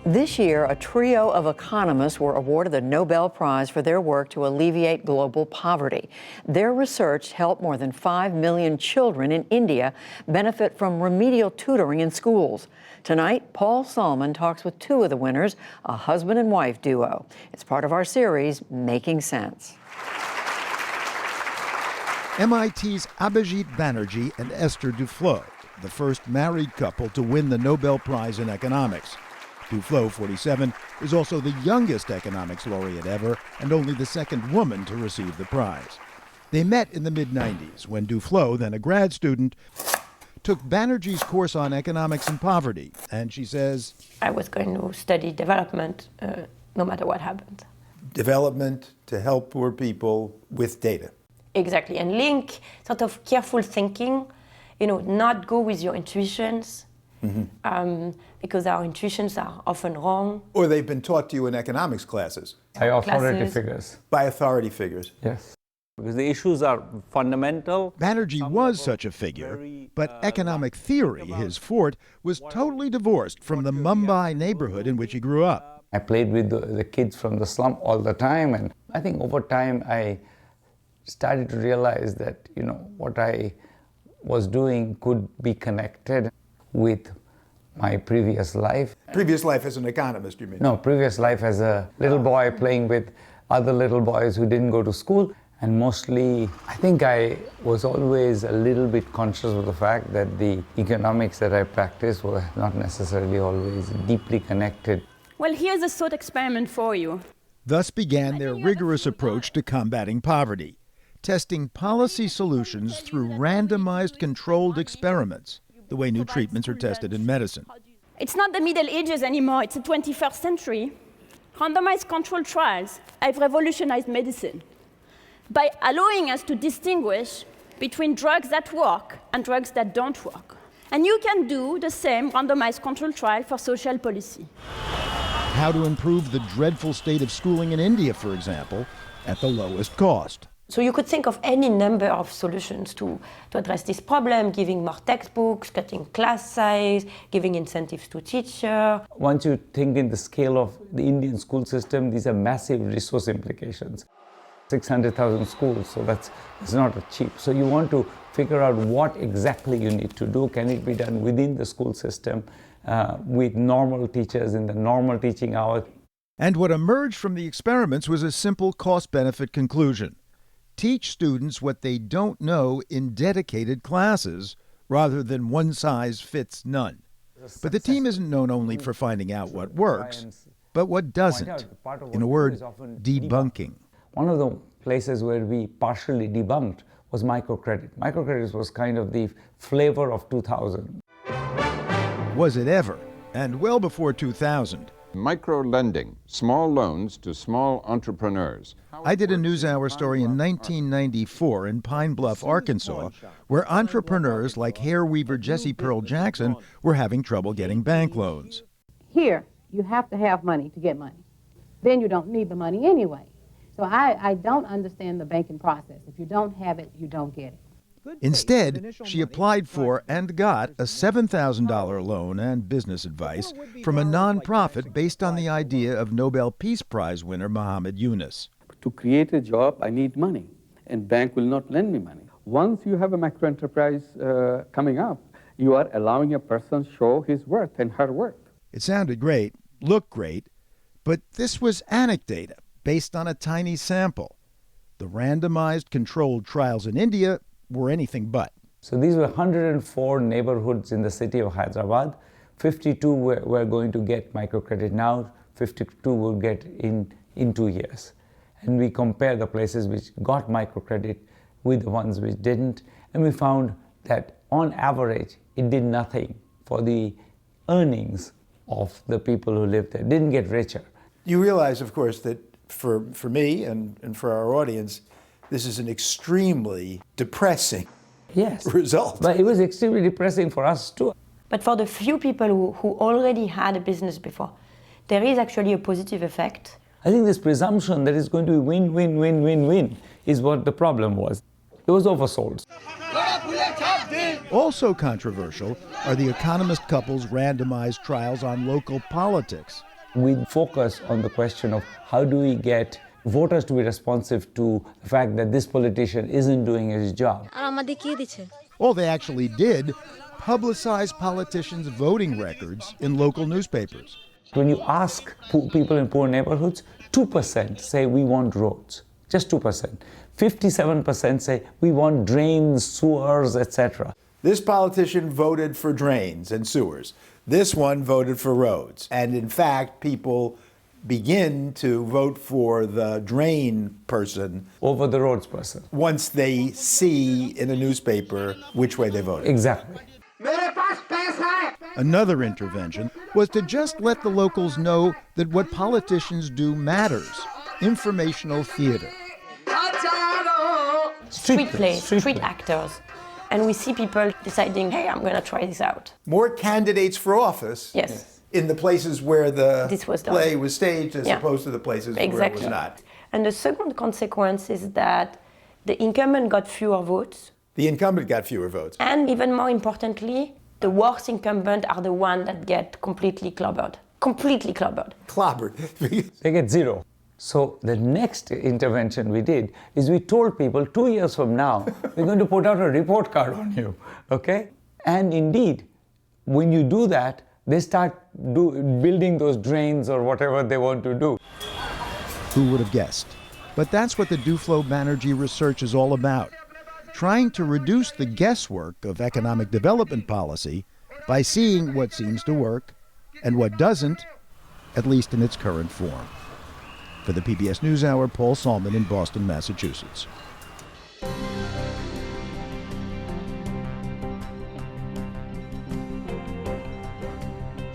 This year, a trio of economists were awarded the Nobel Prize for their work to alleviate global poverty. Their research helped more than 5 million children in India benefit from remedial tutoring in schools. Tonight, Paul Salman talks with two of the winners, a husband and wife duo. It's part of our series, Making Sense. MIT's Abhijit Banerjee and Esther Duflo, the first married couple to win the Nobel Prize in Economics. Duflo, 47, is also the youngest economics laureate ever and only the second woman to receive the prize. They met in the mid-90s when Duflo, then a grad student, took Banerjee's course on economics and poverty, and she says, I was going to study development no matter what happened. Development to help poor people with data. Exactly, and link sort of careful thinking, not go with your intuitions, because our intuitions are often wrong. Or they've been taught to you in economics classes. By authority figures. By authority figures. Yes. Because the issues are fundamental. Banerjee was such a figure, but economic theory, his forte, was totally divorced from the Mumbai neighborhood in which he grew up. I played with the kids from the slum all the time, and I think over time I started to realize that, what I was doing could be connected with my previous life. Previous life as an economist, you mean? No, previous life as a little boy playing with other little boys who didn't go to school. And mostly, I think I was always a little bit conscious of the fact that the economics that I practiced were not necessarily always deeply connected. Well, here's a thought experiment for you. Thus began their rigorous approach to combating poverty, testing policy solutions through randomized controlled experiments, the way new treatments are tested in medicine. It's not the Middle Ages anymore, it's the 21st century. Randomized controlled trials have revolutionized medicine by allowing us to distinguish between drugs that work and drugs that don't work. And you can do the same randomized controlled trial for social policy. How to improve the dreadful state of schooling in India, for example, at the lowest cost. So you could think of any number of solutions to address this problem, giving more textbooks, cutting class size, giving incentives to teachers. Once you think in the scale of the Indian school system, these are massive resource implications. 600,000 schools, so that's not cheap. So you want to figure out what exactly you need to do. Can it be done within the school system with normal teachers in the normal teaching hours? And what emerged from the experiments was a simple cost-benefit conclusion. Teach students what they don't know in dedicated classes rather than one size fits none. But the team isn't known only for finding out what works, but what doesn't. In a word, debunking. One of the places where we partially debunked was microcredit. Microcredit was kind of the flavor of 2000. Was it ever? And well before 2000. Micro-lending, small loans to small entrepreneurs. I did a NewsHour story in 1994 in Pine Bluff, Arkansas, where entrepreneurs like hair weaver Jessie Pearl Jackson were having trouble getting bank loans. Here, you have to have money to get money. Then you don't need the money anyway. So I don't understand the banking process. If you don't have it, you don't get it. Instead, she applied for and got a $7,000 loan and business advice from a nonprofit based on the idea of Nobel Peace Prize winner Muhammad Yunus. To create a job, I need money, and bank will not lend me money. Once you have a microenterprise coming up, you are allowing a person to show his worth and her worth. It sounded great, looked great, but this was anecdata based on a tiny sample. The randomized controlled trials in India were anything but. So these were 104 neighborhoods in the city of Hyderabad. 52 were going to get microcredit now, 52 will get in 2 years. And we compared the places which got microcredit with the ones which didn't, and we found that on average it did nothing for the earnings of the people who lived there. It didn't get richer. You realize, of course, that for me and for our audience, this is an extremely depressing result. But it was extremely depressing for us too. But for the few people who already had a business before, there is actually a positive effect. I think this presumption that it's going to be win, win, win, win, win is what the problem was. It was oversold. Also controversial are the economist couple's randomized trials on local politics. we focus on the question of how do we get voters to be responsive to the fact that this politician isn't doing his job. All they actually did, publicize politicians' voting records in local newspapers. When you ask people in poor neighborhoods, 2% say we want roads, just 2%. 57% say we want drains, sewers, etc. This politician voted for drains and sewers. This one voted for roads. And in fact, people begin to vote for the drain person over the roads person once they see in a newspaper which way they voted. Exactly. Another intervention was to just let the locals know that what politicians do matters. Informational theater. Street plays, street actors. And we see people deciding, hey, I'm going to try this out. More candidates for office. Yes. In the places where the was play was staged as opposed to the places where it was not. And the second consequence is that the incumbent got fewer votes. The incumbent got fewer votes. And even more importantly, the worst incumbent are the ones that get completely clobbered. Completely clobbered. Clobbered. They get zero. So the next intervention we did is we told people 2 years from now, we're going to put out a report card on you, okay? And indeed, when you do that, they start building those drains or whatever they want to do. Who would have guessed? But that's what the Duflo-Banerjee research is all about. Trying to reduce the guesswork of economic development policy by seeing what seems to work and what doesn't, at least in its current form. For the PBS NewsHour, Paul Salman in Boston, Massachusetts.